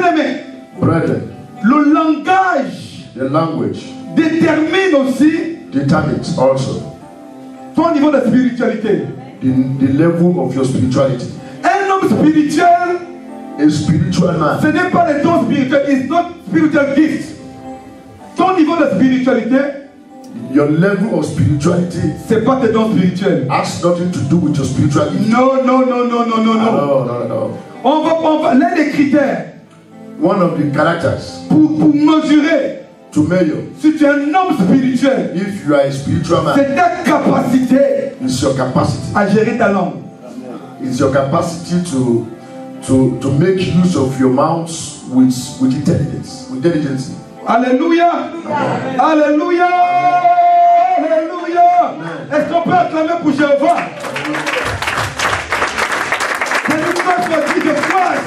Bien-aimés, brethren, le langage the language détermine aussi determines also ton niveau de spiritualité. the level of your spirituality. Un homme spirituel, A spiritual man, ce n'est pas le don spirituel, it's not spiritual gift. Ton niveau de spiritualité, your level of spirituality c'est pas tes dons spirituels. has nothing to do with your spirituality. Non, non, non, non, non, non, non. No. On va l'un des critères One of the characters pour mesurer to measure si tu es un homme spirituel, if you are a spiritual man c'est ta capacité is your capacity. à gérer ta langue. It's your capacity to make use of your mouth with intelligence, with diligence. Alléluia. Alléluia. Alléluia. Est-ce qu'on peut acclamer pour Jéhovah? C'est une fois dit de Christ,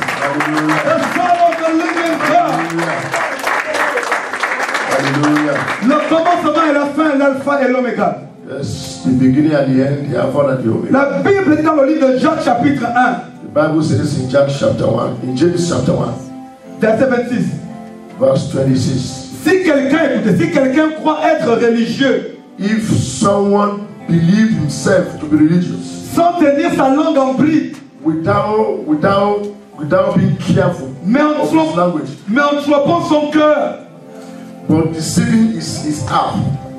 the Son of the living God. Hallelujah. Le commencement et la fin, l'alpha et l'oméga. Yes, the beginning and the end, the Alpha and the Omega. La Bible dit dans le livre de Jacques chapitre 1, The Bible says in James chapter 1, in James chapter 1, verset 26. verse 26. Si quelqu'un croit être religieux, If someone believes himself to be religious sans tenir sa langue en bride, without being careful mais en of his language, trompant son cœur, but deceiving his heart,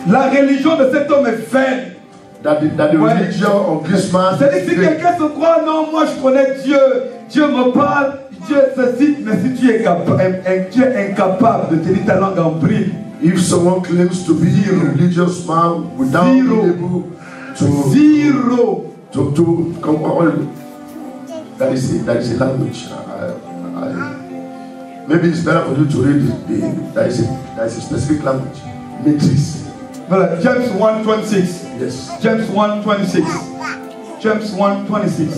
la religion de cet homme est vaine. that the religion of this man C'est-à-dire is si vain. quelqu'un se croit, non, moi je connais Dieu, Dieu me parle, Dieu ceci, mais si tu es incapable de tenir ta langue en bride, If someone claims to be a religious man without Zero. being able to zéro. come on, that is a language. Maybe it's better for you to read that is a specific language. Matrix. Voilà, James 1:26. Yes. James 1:26. James 1:26.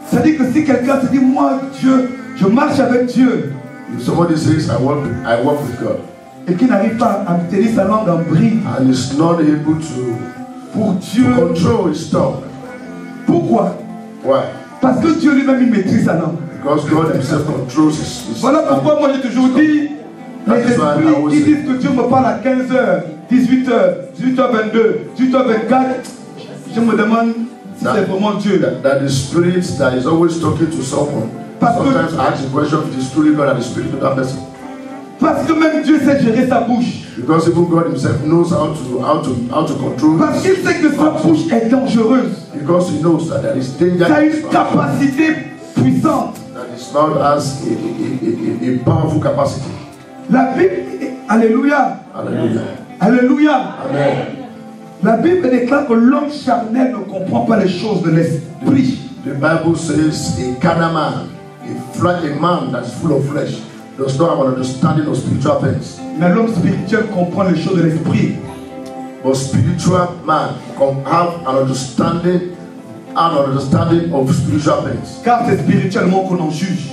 C'est-à-dire que si quelqu'un se dit, moi, Dieu, je marche avec Dieu, If somebody says I work with God et qui n'arrive pas à tenir sa langue en bride and is not able pour to Dieu, control his tongue, pourquoi? why? Parce que Dieu lui-même il maîtrise sa langue. Because God himself controls his Voilà pourquoi moi j'ai toujours dit, les esprits qui disent que Dieu me parle à 15h, 18h, 18h22, 18h24, je me demande si c'est vraiment Dieu. that the spirit that is always talking to someone, sometimes I ask the question if it is truly God and the spirit of that person. Parce que même Dieu sait gérer sa bouche. Because even God himself knows how to control. Parce qu'il sait que sa bouche est dangereuse. Because he knows that there is danger. Ça a une capacité puissante. That is not as a powerful capacity. La Bible, alléluia. Hallelujah. Alléluia. Amen. La Bible déclare que l'homme charnel ne comprend pas les choses de l'esprit. The Bible says a carnal man, a man that is full of flesh, does not have an understanding of spiritual things. Mais l'homme spirituel comprend les choses de l'esprit. But spiritual man can have an understanding of spiritual things. Car c'est spirituellement qu'on en juge.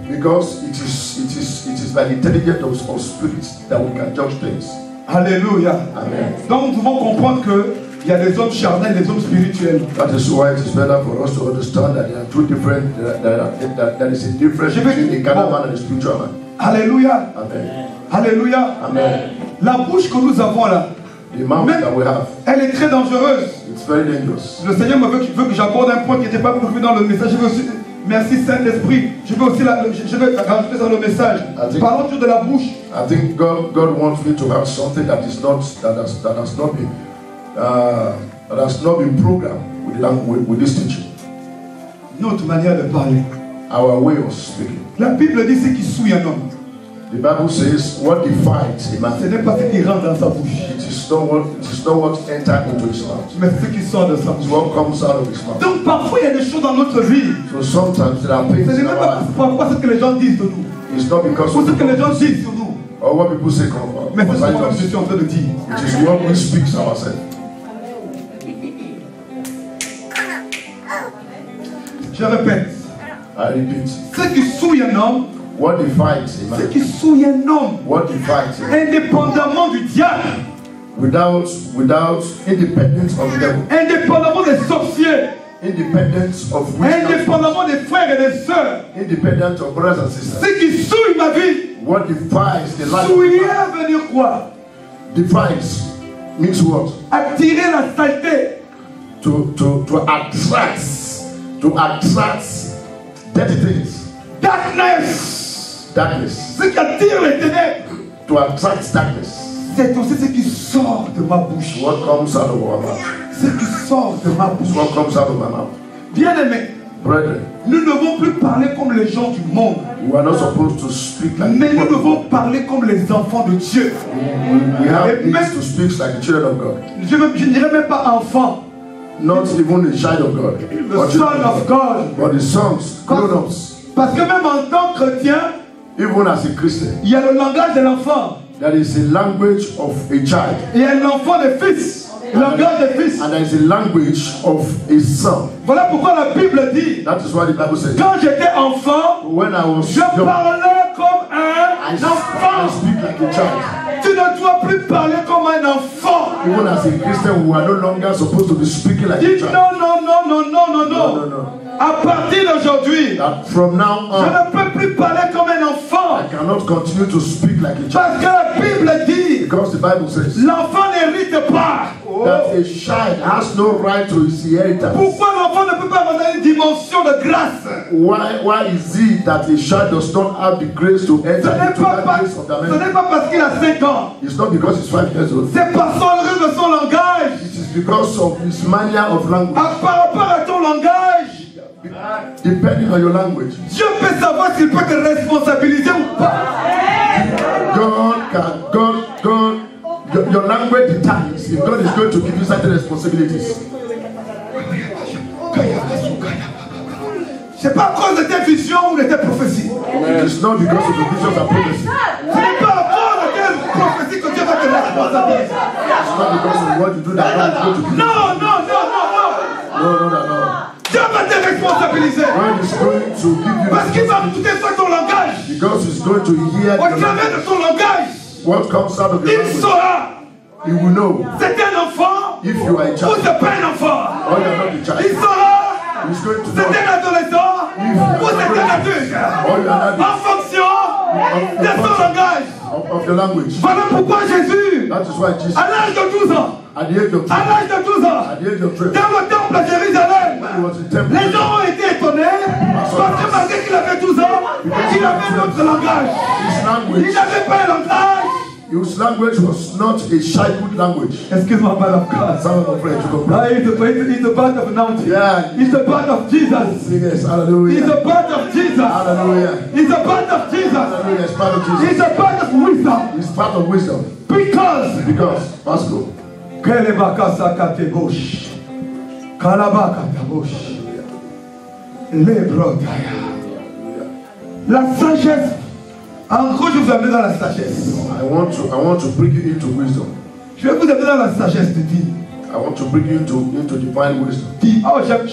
Because it is by the intelligence of spirits that we can judge things. Alléluia. Amen. Donc nous devons comprendre qu'il y a des hommes charnels et des hommes spirituels. That is why it is better for us to understand that there are two different, that is a difference between a carnal man and a spiritual man. Alléluia. Amen. Alléluia. Amen. La bouche que nous avons là, The mouth that we have, elle est très dangereuse. it's very dangerous. Le Seigneur veut que j'aborde un point qui n'était pas prévu dans le message. Merci Saint-Esprit. Je vais rajouter dans le message. Parlons toujours de la bouche. I think God wants me to have something that has not been programmed with this teaching. Notre manière de parler. Our way of speaking. La Bible dit ce qui souille un homme. The Bible says what divides a man. Ce n'est pas ce qui rentre dans sa bouche. It is not what enters into his mouth. Mais ce qui sort de sa bouche. It's what comes out of his mouth. Donc parfois il y a des choses dans notre vie. So sometimes there are things Ce n'est in même our life. pas ce que les gens disent de nous. It's not because Ou of ce que les gens disent sur nous. or what people say Mais c'est ce concerning que je us. suis en train de dire. It is what we speak ourselves. Je répète. I repeat. Ce qui souille un homme. What divides a Ce man? qui souille un homme. What divides a man? Indépendamment du diable. Without independence of the devil. Indépendamment des sorciers. independent of witchcraft, indépendamment des frères et des sœurs. independent of brothers and sisters. Ce qui souille ma vie, What defies the life of souiller man? veut dire quoi? Defies means what? Attirer la saleté. To attract dirty things. Darkness. Darkness. Ce qui attire les ténèbres. To attract darkness. C'est aussi ce qui sort de ma bouche. What comes out of our mouth? Ce qui sort de ma bouche. What comes out of my mouth? Bien-aimés, Brethren, nous ne devons plus parler comme les gens du monde, we are not supposed to speak like mais nous people. devons parler comme les enfants de Dieu. We have Amen. needs to speak like the children of God. Je ne dirais même pas enfant, Not even the child of God. the son of God. But the sons, grown-ups. Parce que même en tant que chrétien, Even as a Christian, il y a le langage de l'enfant. there is a language of a child. Il y a l'enfant des fils. Le langage des fils. And there is a language of a son. Voilà pourquoi la Bible dit, That is what the Bible says. quand j'étais enfant, When I was je young, parlais comme I un enfant. speak like a child. Tu ne dois plus parler comme un enfant. Even as a Christian, we are no longer supposed to be speaking like a Dis child. non, non, non, non, non, non, No, non. no. À partir d'aujourd'hui, That from now je on, ne peux plus parler comme un enfant. I cannot continue to speak like a child. Parce que la Bible dit, Because the Bible says l'enfant n'hérite pas. that a child has no right to his inheritance. Pourquoi l'enfant ne peut pas avoir une dimension de grâce? Why is it that a child does not have the grace to Ce enter n'est into pas, that pas- grace of the ce man? n'est pas parce qu'il a 5 ans. It's not because he's 5 years old. C'est par son rythme de son langage. It is because of his manner of language. Par rapport à ton langage, Depending on your language, Dieu peut savoir s'il peut te responsabiliser ou pas. your language determines if God is going to give you certain responsibilities. C'est pas à cause de tes visions ou de tes prophéties. It is not because of the visions and prophecies. Ce n'est pas à cause de tes prophéties que Dieu va te responsabiliser. It's not because of what you do that God is going to give you. Non, non, non, non, non. No. Dieu va te responsabiliser. God is going to give you Parce qu'il va écouter sur ton langage. because he's going to hear Au your travers language. de ton langage, What comes out of your il language. saura He will know c'est un enfant if you are a ou child c'est pas un enfant. or you are not a Il child. saura He's going to c'est know un adolescent ou c'est un adulte. or you are not En fonction de son langage. of your language. Voilà pourquoi Jésus, That is why Jesus, à l'âge de 12 ans, at the age of 12, à l'âge de 12 ans, at the age of 12, dans le temple à Jérusalem, he was in temple. les gens ont été étonnés parce que malgré qu'il avait 12 ans, il avait notre langage. His Il language, n'avait pas un langage. his language was not a childhood language. Excuse-moi, man of God. Some of friends to go. He's the part of anointing. Yeah. He's the part of Jesus. Yes, He's hallelujah. the part of Jesus. Hallelujah. He's the part of Jesus. Hallelujah. It's part of He's Jesus. the part of wisdom. It's part of wisdom. Because Pascal, Kelebakasakatebush. Kalabakatabush. Lebrotaya. La sagesse. En gros, je vous amène dans la sagesse. I want to bring you into wisdom. Je vais vous amener dans la sagesse de Dieu. I want to bring you into divine wisdom. Dis, oh, j'aime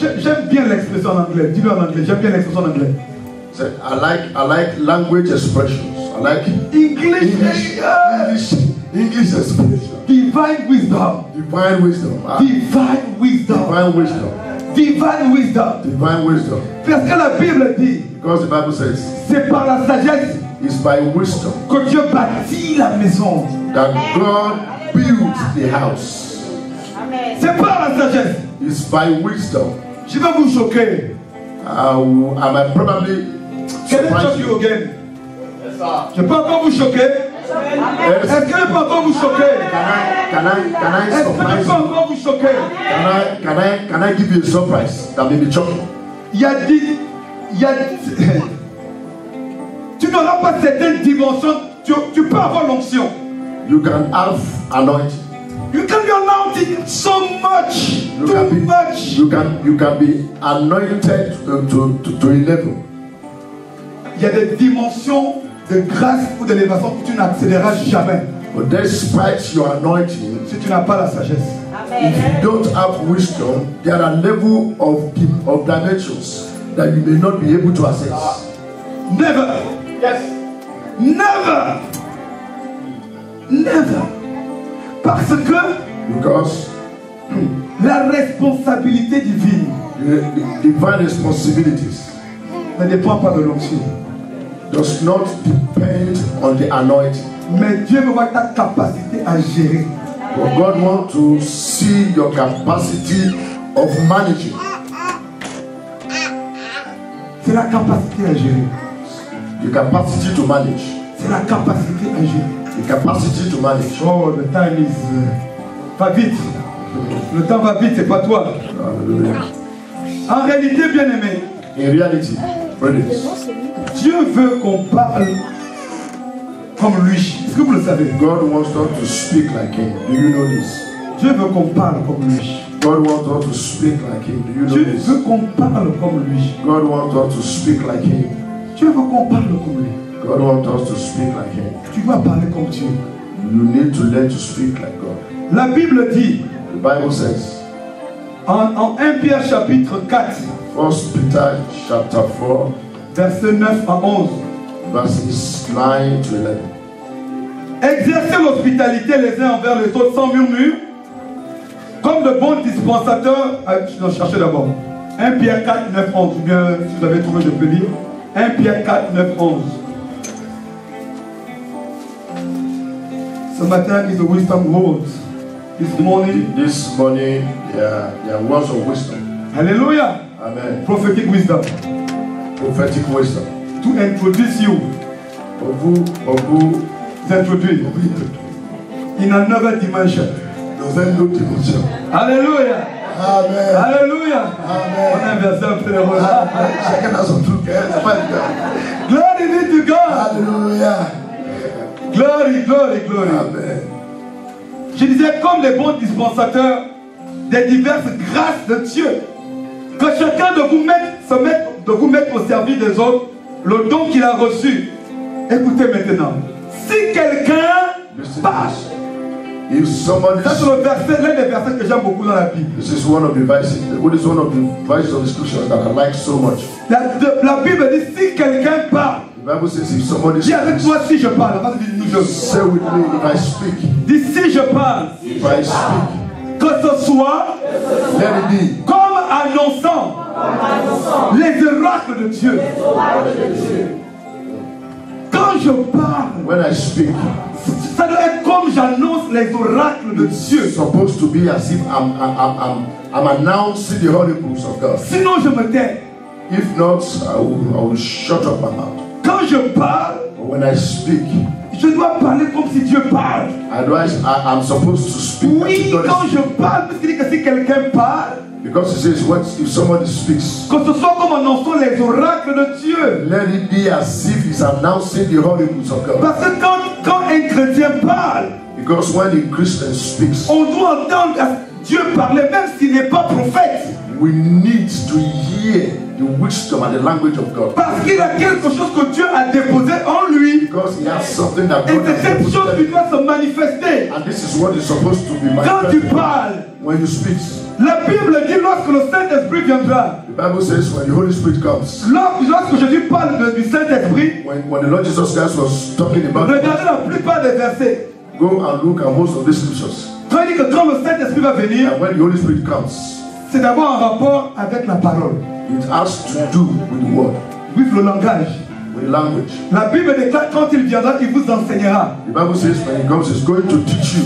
bien l'expression en anglais. Dis-le en anglais. J'aime bien l'expression en anglais. Say, I like language expressions. I like English expressions. divine wisdom. Divine wisdom. Divine wisdom. Divine wisdom. Divine wisdom. Divine wisdom. Parce que la Bible dit, Because the Bible says c'est par la sagesse it's by wisdom que Dieu bâtit la maison. that God builds the house. C'est par la sagesse. It's by wisdom. Je vais vous choquer. I might probably Can I surprise shock you you. again? Je peux encore vous choquer? Est-ce que je peux encore vous choquer? Can I Est-ce que je surprise peux you? encore vous choquer? Can I give you a surprise that may be shocking? Tu n'auras pas certaines dimensions. Tu peux avoir l'onction. You can have anointing. You can be anointed so much, You too can be, much. you can be anointed to a level. Il y a des dimensions de grâce ou d'élévation que tu n'accéderas jamais But despite your anointing, si tu n'as pas la sagesse. if you don't have wisdom, there are levels of dimensions that you may not be able to access. Never. Yes. Never. Never. Parce que Because la responsabilité divine The divine responsibilities ne dépend pas de l'onction. Does not depend on the anointing. Mais Dieu veut voir ta capacité à gérer. But God wants to see your capacity of managing. C'est la capacité à gérer. The capacity to manage. C'est la capacité à gérer. The capacity to manage. Oh, le time is... va vite. Le temps va vite, c'est pas toi. Hallelujah. En réalité, bien aimé, In reality, brothers, Dieu veut qu'on parle comme lui. Est-ce que vous le savez? God wants us to speak like Him. Do you know this? Dieu veut qu'on parle comme lui. God wants us to speak like Him. Do you know Dieu this? veut qu'on parle comme lui. God wants us to speak like Him. Dieu veut qu'on parle comme lui. God wants us to speak like Him. Tu dois parler comme Dieu. You need to learn to speak like God. La Bible dit, The Bible says, en 1 Pierre chapitre 4, 1 Peter chapter 4, versets 9 à 11, verses 9 to 11. exercez l'hospitalité les uns envers les autres sans murmure, comme de bons dispensateurs. Je dois chercher d'abord. 1 Pierre 4, 9, 11. Ou bien, si vous avez trouvé, je peux lire. 1 Pierre 4, 9, 11. Ce matin is a wisdom word. This morning, There are words of wisdom. hallelujah, Amen. prophetic wisdom. Prophetic wisdom. To introduce you, Pour vous introduire in another dimension. dans une autre dimension. Hallelujah. Amen. Alléluia. Amen. On a inversé un peu les rôles. Chacun a son truc, hein, c'est pas évident. Glory be to God. Alléluia. Glory, glory, glory. Amen. Je disais, comme les bons dispensateurs des diverses grâces de Dieu, que chacun de vous mette au service des autres le don qu'il a reçu. Écoutez maintenant. Si quelqu'un parle, If somebody, ça c'est le verset, l'un des versets que j'aime beaucoup dans la Bible. this is one of the verses. What is one of the verses of the scriptures that I like so much? La Bible dit, si quelqu'un parle, The Bible says if somebody dis avec speaks, moi si je parle. Parce que nous, je... say with me if I speak. Dis si je parle, If I speak, que ce soit let it be. comme annonçant les oracles de Dieu. Quand je parle, When I speak, ça doit être comme j'annonce les oracles de Dieu. it's supposed to be as if I'm announcing the oracles of God. Sinon, je me tais. If not, I will shut up my mouth. Quand je parle, But when I speak, je dois parler comme si Dieu parle. otherwise I'm supposed to speak. as Oui, if God is quand je parle, parce qu'il dit que si quelqu'un parle, Because it says, if somebody speaks, que ce soit comme annonçant les oracles de Dieu. let it be as if he's announcing the oracles of God. Parce que quand un chrétien parle, Because when a Christian speaks, on doit entendre Dieu parler, même s'il n'est pas prophète. we need to hear the wisdom and the language of God. Parce qu'il y a quelque chose que Dieu a déposé en lui. Because he has something that Et God c'est has cette chose qui deposited. doit se manifester. And this is what is supposed to be Quand tu manifested parles, when you speak. la Bible dit lorsque le Saint-Esprit viendra. The Bible says when the Holy Spirit comes, Lorsque Jésus parle du Saint-Esprit, when the Lord Jesus Christ was talking about it, regardez la plupart des versets. go and look at most of the scriptures. Quand il dit que quand le Saint-Esprit va venir, And when the Holy Spirit comes, c'est d'abord en rapport avec la parole, it has to do with the word, with le langage. with the language. La Bible déclare quand il viendra, il vous enseignera The Bible says when he comes, he's going to teach you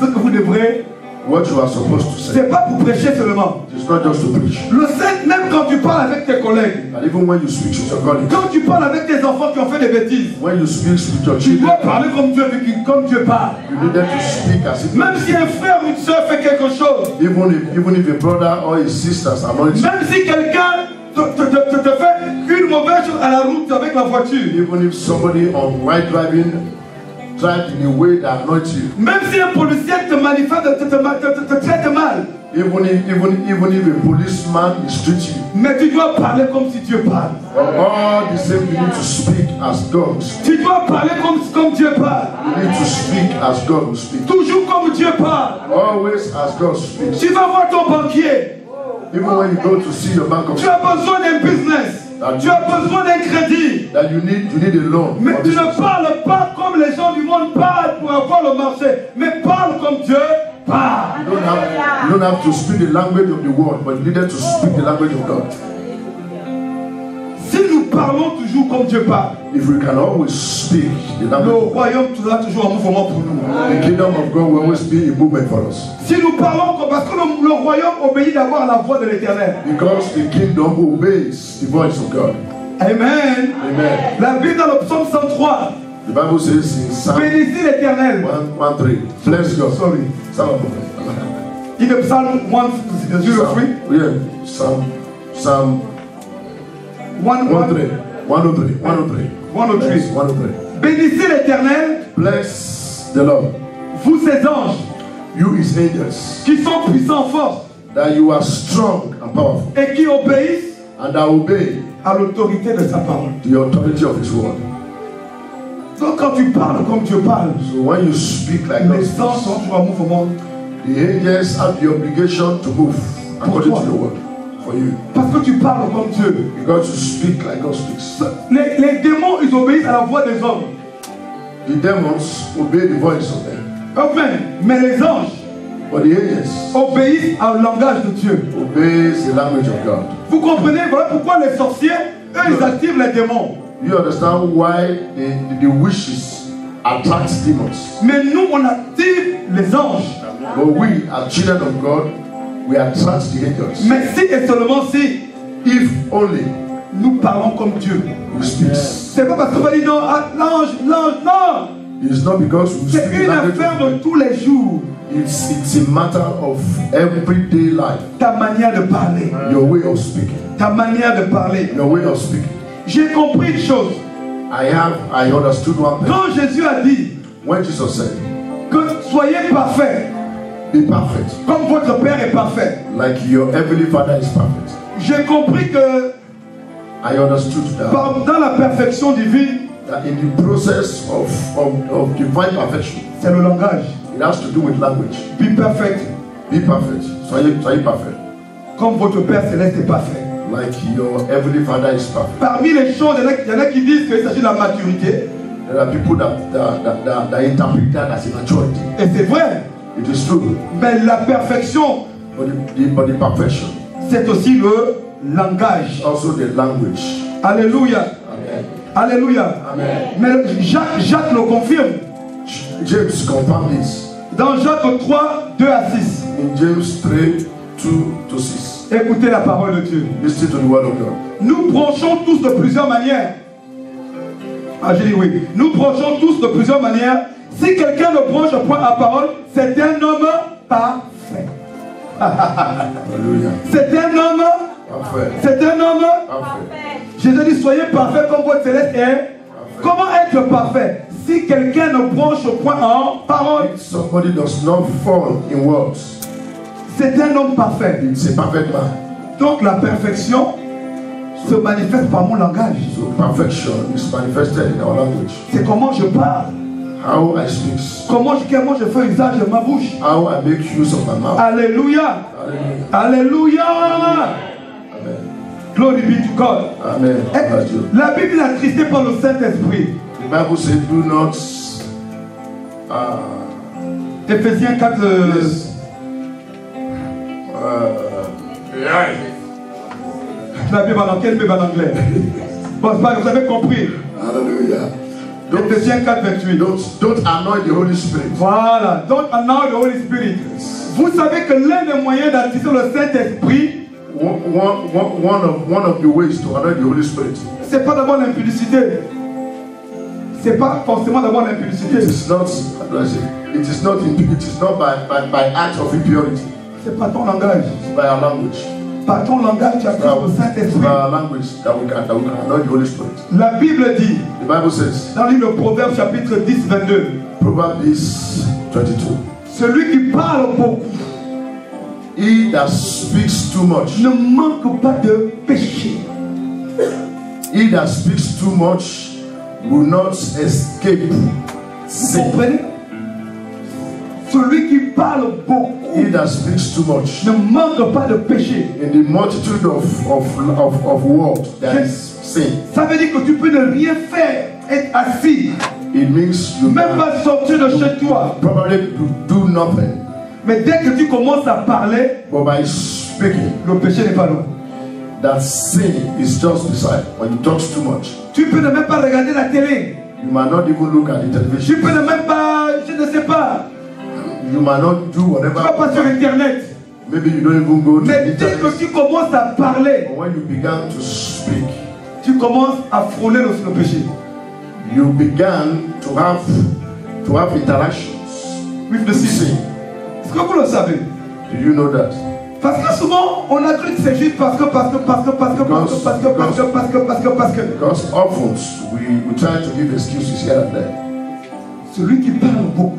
ce que vous devrez. what you are supposed to say. C'est pas pour prêcher seulement. It's not just to preach. Le Saint, même quand tu parles avec tes collègues, And even when you speak with your colleagues, quand tu parles avec tes enfants qui ont fait des bêtises, when you speak with your tu children, dois parler comme Dieu parle. you need them to speak as if Même si un frère ou une soeur fait quelque chose, even if a brother or his sisters are not, même si quelqu'un te fait une mauvaise chose à la route avec la voiture, even if somebody on white driving drive in a way that annoys you, même si un policier te manifeste, te traite mal, even if a policeman mistreats you, mais tu dois parler comme si Dieu parle. all the same you need to speak as God. Tu dois parler comme Dieu parle. You need to speak as God will speak. Toujours comme Dieu parle. Always as God speaks. Tu vas voir ton banquier. Even when you go to see your bank of Tu as besoin d'un business. Tu as besoin d'un crédit. that you need a loan. Mais for tu business. ne parles pas comme les gens du monde parlent pour avoir le marché. Mais parle comme Dieu parle. You You don't have to speak the language of the world, but you needed to speak the language of God. Si nous parlons toujours comme Dieu parle, If we can always speak the le language, royaume sera toujours en mouvement pour nous. the kingdom of God will always be a movement for us. Si nous parlons comme, parce que le royaume obéit d'abord à la voix de l'Éternel. Because the kingdom obeys the voice of God. Amen. Amen. La Bible dans le psaume 103. The Bible says in Psalm Bénissez l'Éternel. 1:3. Bless God. Sorry. Psalm In the Psalm 103. Yeah. Psalm 103. 103. 103. 103. Yes, 103. Bénissez l'Éternel, Bless the Lord. vous ses anges, You his angels, qui sont puissants en force that you are strong and powerful, et qui obéissent and that obey à l'autorité de sa parole. the authority of his word. Donc quand tu parles comme Dieu parle, So when you speak like God les speaks, anges sont toujours en mouvement. the angels have the obligation to move according to the word for you. Parce que tu parles comme Dieu. Because you speak like God speaks. Les démons, ils obéissent à la voix des hommes. The demons obey the voice of them, Enfin, mais les anges but the angels obéissent au langage de Dieu. obeys the language of God. Vous comprenez, voilà pourquoi les sorciers, eux, ils activent les démons. You understand why the wishes attract demons? Mais nous, on active les anges. But we, as children of God, we attract the angels. Mais si et seulement si If only nous parlons comme Dieu. we speak. C'est pas parce qu'on va dire non, ah, l'ange, non. It's not because we C'est speak the une language affaire of de tous les jours. it's a matter of everyday life. Ta manière de parler. Your way of speaking. Ta manière de parler. Your way of speaking. J'ai compris une chose. I understood one thing. Quand Jésus a dit When Jesus said, que soyez parfaits, be perfect, comme votre Père est parfait. like your heavenly Father is perfect. J'ai compris que I understood that, dans la perfection divine, that in the process of divine perfection, c'est le langage. it has to do with language. Be perfect, Be perfect. Soyez perfect. comme votre Père céleste est parfait. Like your heavenly Father is perfect. Parmi les choses, il y en a qui disent qu'il s'agit de la maturité. There are people that interpret that as a maturity. Et c'est vrai. It is true. Mais la perfection, But the perfection c'est aussi le langage. is also the language. Alléluia. Amen. Alléluia. Amen. Mais Jacques le confirme. James confirmed this Dans Jacques 3, 2 à 6. in James 3, 2-6. Écoutez la parole de Dieu. Listen to the word of God. Nous prêchons tous de plusieurs manières. Ah, j'ai dit oui. Nous prêchons tous de plusieurs manières. Si quelqu'un ne prêche point à parole, c'est un homme parfait. Hallelujah. C'est un homme. Parfait. C'est un homme. Parfait. Jésus dit soyez parfait comme votre céleste est. Comment être parfait? Si quelqu'un ne branche point en parole, If somebody does not fall in words, c'est un homme parfait. it's a perfect man. Donc la perfection se manifeste par mon langage. So perfection is manifested in our language. C'est comment je parle. How I speak. Comment je fais usage de ma bouche. How I make use of my mouth. Alléluia. Hallelujah. Alléluia. Amen. Glory be to God. Amen. Hallelujah. La Bible est attristée par le Saint-Esprit. The Bible says, do not. Éphésiens 4. Yes. La Bible en quelle Bible en anglais? Bon, c'est pas grave, vous avez compris. Hallelujah. Éphésiens 4, 28. Don't annoy the Holy Spirit. Voilà. Don't annoy the Holy Spirit. Vous savez que l'un des moyens d'attirer le Saint-Esprit, One of the ways to annoy the Holy Spirit, c'est pas d'avoir l'impudicité. C'est pas forcément d'avoir l'impudicité. it is not. How do I say? It is not by act of impurity. C'est pas ton langage. It's by our language. Par ton langage, tu attires le It's Saint-Esprit. by our language that we can annoy the Holy Spirit. La Bible dit, The Bible says, dans le livre de Proverbes chapitre 10, 22, Proverbs 22. celui qui parle beaucoup He that speaks too much. ne manque pas de péché. He that speaks too much will not escape Vous sin. comprenez? Celui qui parle beaucoup He that speaks too much. ne manque pas de péché. In the multitude of words, there is sin. Ça veut dire que tu peux ne rien faire, être assis, It means you même can pas sortir de chez toi. probably do nothing. Mais dès que tu commences à parler, But by speaking, le péché n'est pas loin. that sin is just beside. When you talk too much, Tu peux ne même pas regarder la télé. you might not even look at the Tu television. peux ne même pas, je ne sais pas. You might not do Tu whatever. vas pas sur Internet. Maybe you don't even go to Mais the dès internet. que tu commences à parler, But when you began to speak, tu commences à frôler le péché. you began to have interactions With the with sin. sin. Est-ce que vous le savez? Do you know that? Parce que souvent, on a cru que c'est juste parce que. Because often we try to give excuses here and there. Celui qui parle beaucoup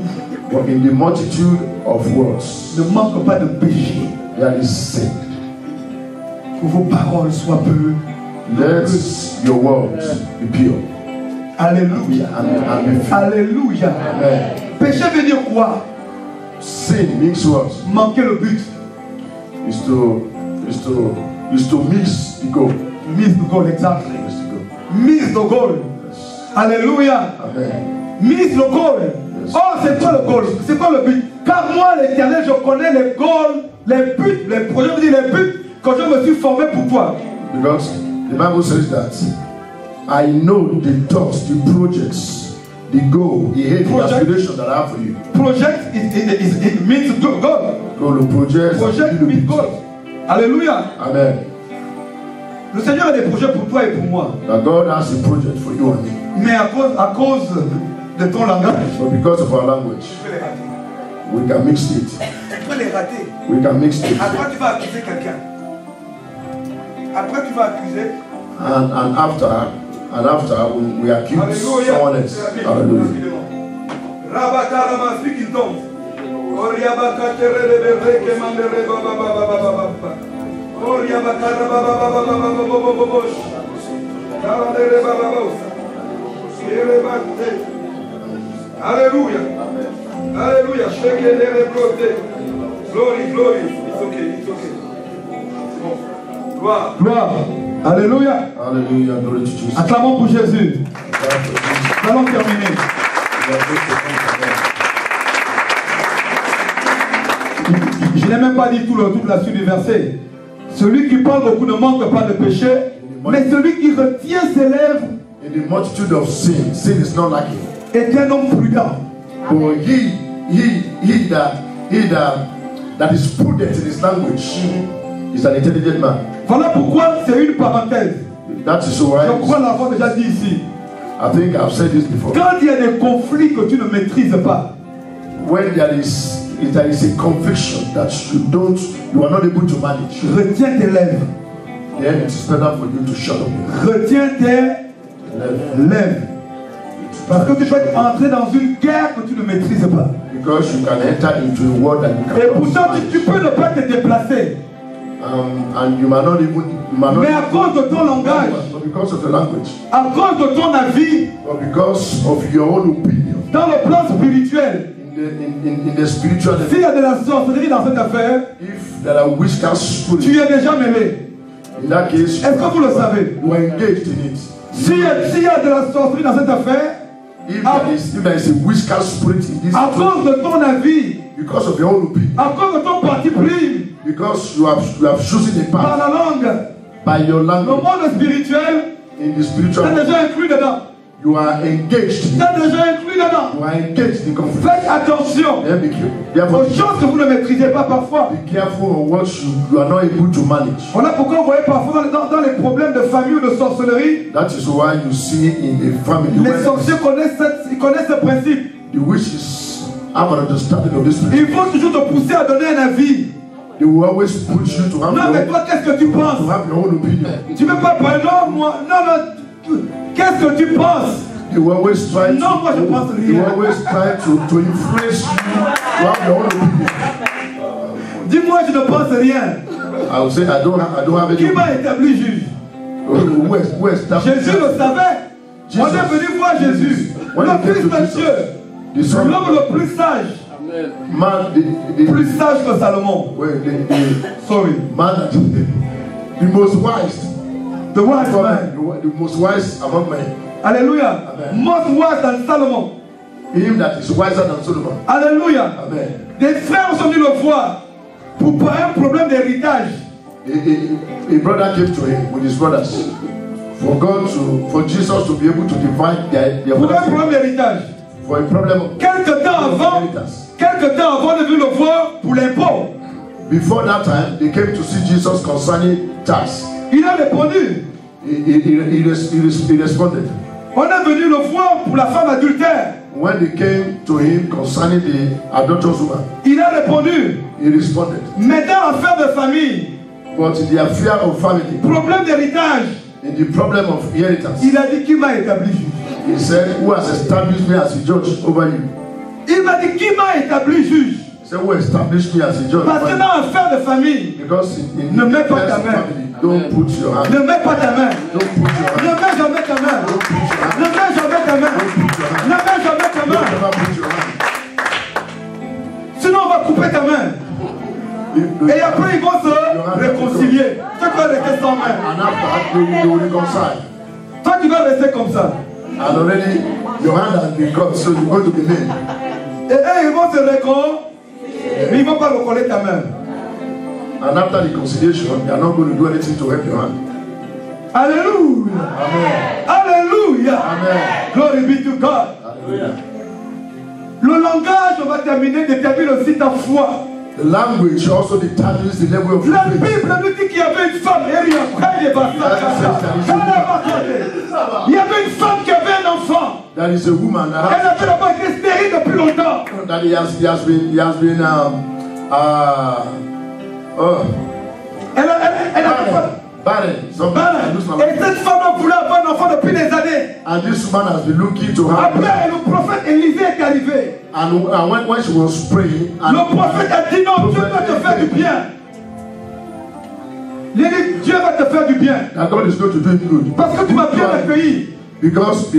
But in the multitude of words, ne manque pas de péché. there is sin. Que vos paroles soient peu. Let your words be pure. Alléluia. And be pure. Alléluia. Amen. Péché veut dire quoi? Sin means what? Manquer le but. Is to miss the goal. Miss the goal, exactly. Miss the goal. Miss the goal. Alléluia. Amen. Miss le goal. Oh, c'est quoi le goal? C'est quoi le but? Car moi, l'Éternel, je connais les goals, les buts, les projets, je veux dire les buts que je me suis formé pour toi. Because the Bible says that I know the thoughts, the projects, the goal, the aim, the Project. aspiration that I have for you. Project, it means God. Go to projects. Project means God. Alléluia. Amen. Le Seigneur a des projets pour toi et pour moi. That God has a project for you and me. Mais à cause de ton langage, But because of our language, tu peux les rater. we can mix it. Tu peux les rater. We can mix it. Après, tu vas accuser quelqu'un. Après, tu vas accuser. And after we accuse Alléluia. someone else. Hallelujah. Rabakarama, speak in tongues. Oriabakaterebe, kemandere, baba. Oriabakara, baba. Kalandere, baba. Alléluia. Alléluia. Glory. It's okay. C'est bon. Gloire. Alléluia. Hallelujah. Glory to Jesus. Acclamons pour Jésus. Nous allons terminer. Je n'ai même pas dit toute la suite du verset. Celui qui parle beaucoup ne manque pas de péché, mais celui qui retient ses lèvres In the multitude of sin is not lacking. est un homme prudent. But he that is prudent in his language is an intelligent man. Voilà pourquoi c'est une parenthèse. That is why Je crois l'avoir déjà dit ici. I think I've said this before. Quand il y a des conflits que tu ne maîtrises pas, When there is a conviction that you are not able to manage, retiens tes lèvres. then it's better for you to shut up. Retiens tes lèvres. Parce que tu peux entrer dans une guerre que tu ne maîtrises pas. Because you can enter into a world that you Et cannot pourtant, tu manage. peux ne pas te déplacer. And you might not even. Mais à cause de ton langage, But because of the language, à cause de ton avis, but because of your own opinion, dans le plan spirituel, in the spiritual, s'il y a de la sorcellerie dans cette affaire, if there are witchcraft tu spirits, y es déjà mêlé. in that case, Est-ce que vous le savez? you are engaged in it. S'il y a de la sorcellerie dans cette affaire, If there is a witchcraft spirit in this, à cause de ton avis, because of your own opinion, à cause de ton parti pris because you have chosen a par path la langue, by your le language monde spirituel, in the tu spiritual, es déjà inclus dedans. you are engaged. Tu es déjà inclus dedans. You are engaged in conflict. Faites attention Then be careful. Therefore, aux choses que vous ne maîtrisez pas parfois. be careful of what you are not able to manage. Voilà pourquoi vous voyez parfois dans les problèmes de famille ou de sorcellerie, That is why you see in a family les where sorciers connaissent ce principe. the witches have an understanding of this principle. Ils vont toujours te pousser à donner un avis. They will always push you to have, Non, mais your, toi, qu'est-ce que tu penses? to have your own opinion. Tu ne peux pas parler, non, moi, non, qu'est-ce que tu penses? They will always try Non, moi, je pense to, they will rien. always try to influence you to have your own opinion. Dis-moi, je ne pense rien. I will say I don't have any Qui opinion. m'a établi juge? Who established Jésus le savait. On est venu voir Jésus, le Fils de Dieu, l'homme le plus sage, man, plus sage que Salomon. Sorry. Man, the most wise, The wise man. the most wise among men. Alléluia. Amen. Most wise than Salomon. Him that is wiser than Solomon. Alléluia. Amen. Des frères sont venus le voir pour un problème d'héritage. A brother came to him with his brothers for Jesus to be able to divide their Pour un problème d'héritage. For a problem of Quelque temps avant de venir le voir pour l'impôt. Before that time, they came to see Jesus concerning tax. Il a répondu. He responded. On est venu le voir pour la femme adultère. When they came to him concerning the adulterous woman, il a répondu. He responded. Maintenant, affaire de famille. But in the affair of family, problème d'héritage, in the problem of inheritance, il a dit qui m'a établi juge. He said, who has established me as a judge over you? Il m'a dit qui m'a établi juge. He said, who established me as a judge? Parce que dans affaire de famille, because in ne mets pas ta main. Family, don't put your hand. Ne mets pas ta main. Don't put your hand. Ne mets jamais ta main. Don't put your hand. Ne mets jamais ta main. Ne mets jamais ta main. Don't put your hand. Sinon on va couper ta main. Et après ils vont se réconcilier. Toi tu vas rester sans main. And after they will reconcile. Toi tu vas rester comme ça. And already your hand has been cut, so you're going to be named. Et eux ils vont se réconcilier, mais ils ne vont pas recoller ta main. And after reconciliation, they are not going to do anything to help your hand. Alléluia. Amen. Alléluia. Amen. Glory be to God. Hallelujah. Le langage, on va terminer, détermine aussi ta foi. The language also determines the level of La faith. Bible nous dit qu'il y avait une femme, il y avait une femme qui avait un enfant. There is a woman that Elle avait d'abord été stérile depuis longtemps. that he has been Elle a barren. Et cette femme voulait avoir un enfant depuis des années. And this woman has been looking to her. Après, le prophète Élisée est arrivé. And when she was praying, and le prophète a dit non, Dieu va te faire du bien. Il a dit Dieu va te faire du bien. And God is going to do it good. Parce que tu m'as bien accueilli. Because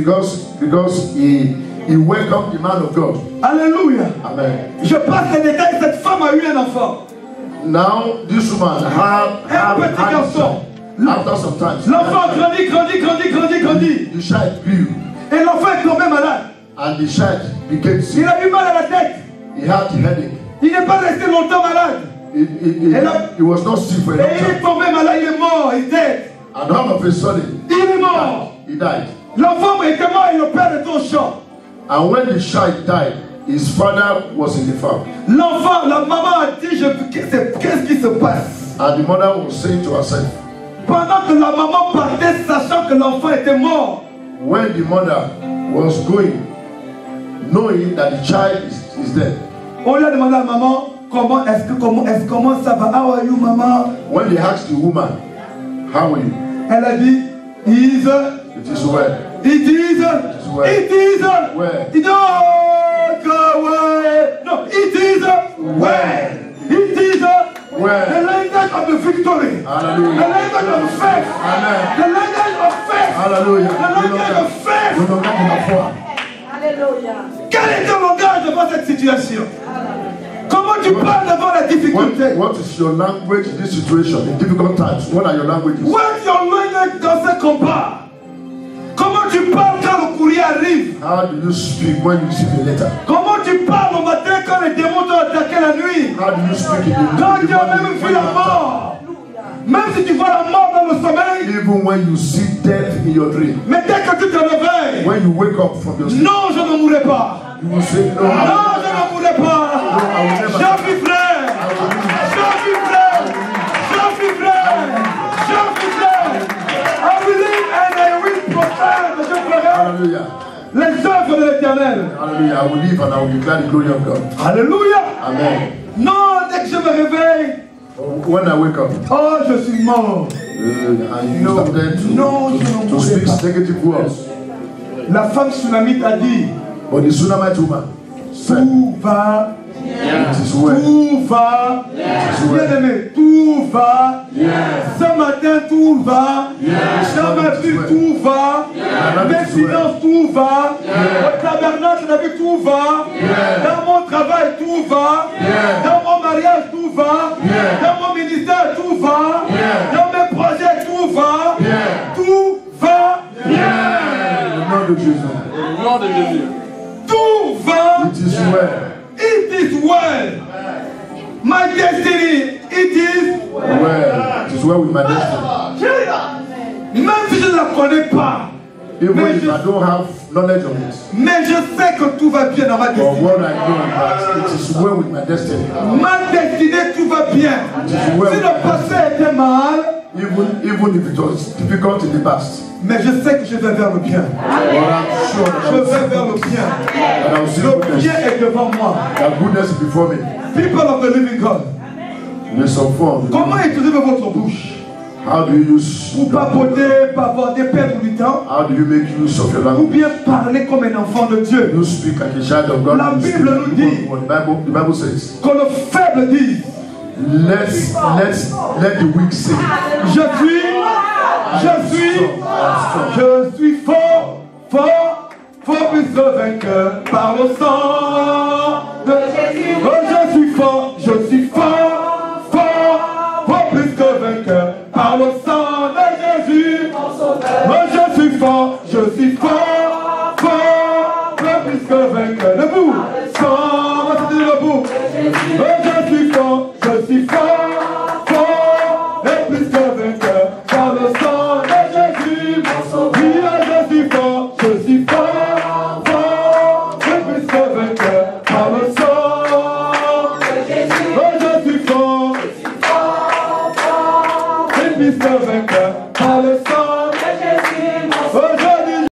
he welcomed the man of God. Alléluia. Amen. Je passe les détails. Cette femme a eu un enfant. Now this woman had un petit garçon. After some time, l'enfant grandit. The child grew. Et l'enfant est tombé malade. And the child became sick. Il a eu mal à la tête. He had a headache. Il n'est pas resté longtemps malade. He was not sick for a long time. Et il est tombé malade, il est mort, il est dead. And all of a sudden, il est mort. He died. L'enfant était mort et le père était au champ. And when the child died, his father was in the farm. L'enfant, la maman a dit, qu'est-ce qui se passe? And the mother was saying to herself, pendant que la maman partait, sachant que l'enfant était mort. When the mother was going, knowing that the child is dead. On lui a demandé à la maman, comment ça va? How are you, maman? When they asked the woman, how are you? Elle a dit, it is well. It is well. It is well. It is well. No, it is well. It is well. The language of the victory. Hallelujah. The language of faith. Amen. The language of faith. Hallelujah. The language of faith. Alléluia. Quel est ton langage devant cette situation? Comment tu parles devant la difficulté? What is your language in this situation, in difficult times? What are your languages? What's your language dans ce combat? Comment tu parles quand le courrier arrive? How do you speak when you receive a letter? Comment tu parles au matin quand les démons t'ont attaqué la nuit? How do you speak in the quand tu as même vu la mort? Même si tu vois la mort dans le sommeil? Even when you see death in your dream. Mais dès que tu te réveilles? When you wake up from your sleep. Non, je ne mourrai pas. You will say no. Non, je ne mourrai pas. Je vivrai. Je vivrai. Je vivrai. Je vivrai. I will live and I will proclaim. Je ferai Hallelujah. les œuvres de l'Éternel. Hallelujah. I will live and I will declare the glory of God. Alléluia. Amen. Non, dès que je me réveille. When I wake up. Oh, je suis mort. And you started to speak negative words. La femme tsunamite a dit. But the Sunamite woman said, tout va. It is well. Tout va. Bien aimé, tout va. Ce matin, tout va. Dans ma vie, tout va. Mes finances, tout va. Au tabernacle, la vie, tout va. Dans mon travail, tout va. Dans mon mariage, tout va. Dans mon ministère, tout va. Dans mes projets, tout va. Tout va bien. Au nom de Jésus. Au nom de Jésus. Tout va. It is well. It is well. My destiny, it is Well. It is well with my destiny. Même si je ne la connais pas, Even mais if I don't have knowledge of it. mais je sais que tout va bien dans ma But destinée. what I know is that it is well with my destiny. Ma destinée, tout va bien. It is well Si with le my passé destiny. était mal, Even if it was difficult in the past. mais je sais que je vais vers le bien. But I'm sure that Je vais vers le bien. I will see Le goodness. bien est devant moi. That goodness is before me. People of the living God, There's some form. comment utilisez-vous votre bouche? How do you use Pour papoter, bavarder, perdre du temps, how do you make use of your ou language? bien parler comme un enfant de Dieu? You speak like a child of God. La You speak Bible like nous dit- what the Bible says. Que le faible dise, Let the weak say. je suis fort plus que vainqueur par le sang de Jésus. Oh, je suis fort plus que vainqueur par le sang de Jésus. Oh, je suis fort plus que vainqueur. Debout, sans, on va se dire debout. Oh, je suis fort et plus que vainqueur par le sang de Jésus. Oui, je suis fort et plus que vainqueur par le sang de Jésus. Oh, je suis fort et plus que vainqueur